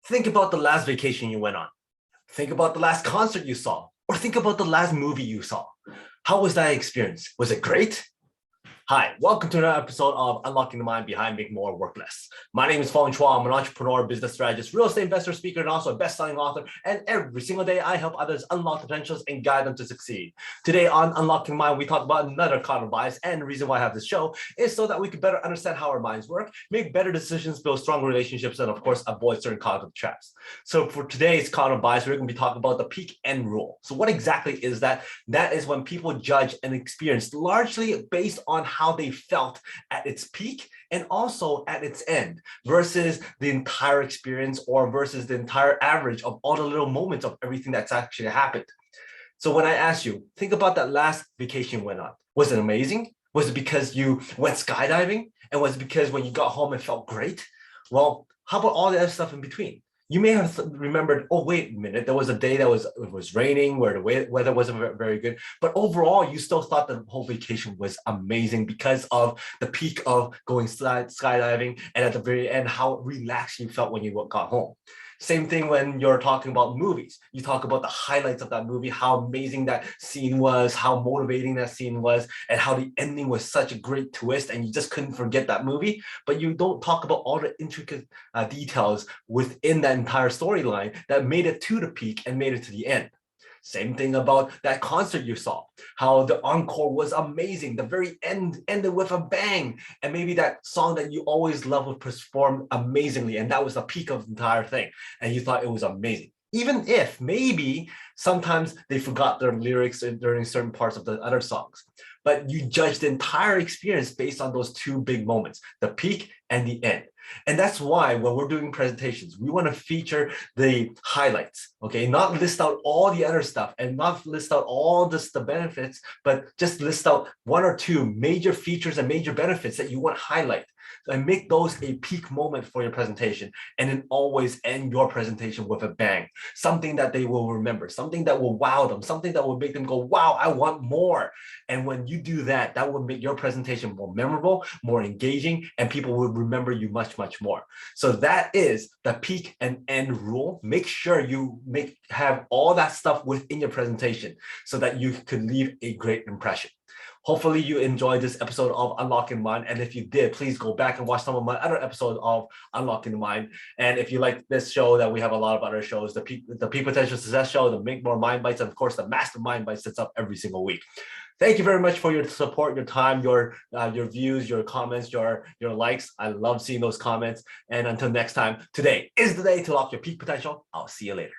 Think about the last vacation you went on. Think about the last concert you saw, or think about the last movie you saw. How was that experience? Was it great? Hi, welcome to another episode of Unlocking the Mind Behind Making More Work Less. My name is Fong. I'm an entrepreneur, business strategist, real estate investor, speaker, and also a best-selling author. And every single day, I help others unlock potentials and guide them to succeed. Today on Unlocking the Mind, we talk about another cognitive bias. And the reason why I have this show is so that we can better understand how our minds work, make better decisions, build stronger relationships, and of course, avoid certain cognitive traps. So for today's cognitive bias, we're going to be talking about the peak end rule. So what exactly is that? That is when people judge and experience largely based on how they felt at its peak and also at its end versus the entire experience or versus the entire average of all the little moments of everything that's actually happened. So when I asked you, think about that last vacation you went on. Was it amazing? Was it because you went skydiving? And was it because when you got home it felt great? Well, how about all the other stuff in between? You may have remembered, oh, wait a minute, there was a day that it was raining where the weather wasn't very good. But overall, you still thought the whole vacation was amazing because of the peak of going skydiving and at the very end, how relaxed you felt when you got home. Same thing when you're talking about movies. You talk about the highlights of that movie, how amazing that scene was, how motivating that scene was, and how the ending was such a great twist, and you just couldn't forget that movie. But you don't talk about all the intricate details within that entire storyline that made it to the peak and made it to the end. Same thing about that concert you saw, how the encore was amazing. The very end ended with a bang. And maybe that song that you always love was performed amazingly. And that was the peak of the entire thing. And you thought it was amazing. Even if maybe sometimes they forgot their lyrics during certain parts of the other songs. But you judge the entire experience based on those two big moments, the peak and the end. And that's why when we're doing presentations, we want to feature the highlights, okay? Not list out all the other stuff and not list out all the benefits, but just list out one or two major features and major benefits that you want to highlight. And make those a peak moment for your presentation, and then always end your presentation with a bang, something that they will remember, something that will wow them, something that will make them go, wow, I want more. And when you do that, that will make your presentation more memorable, more engaging, and people will remember you much, much more. So that is the peak and end rule. Make sure you have all that stuff within your presentation so that you could leave a great impression. Hopefully you enjoyed this episode of Unlocking the Mind. And if you did, please go back and watch some of my other episodes of Unlocking the Mind. And if you like this show, that we have a lot of other shows, the Peak Potential Success Show, the Make More Mind Bites, and of course, the Mastermind Bites that's up every single week. Thank you very much for your support, your time, your views, your comments, your likes. I love seeing those comments. And until next time, today is the day to lock your peak potential. I'll see you later.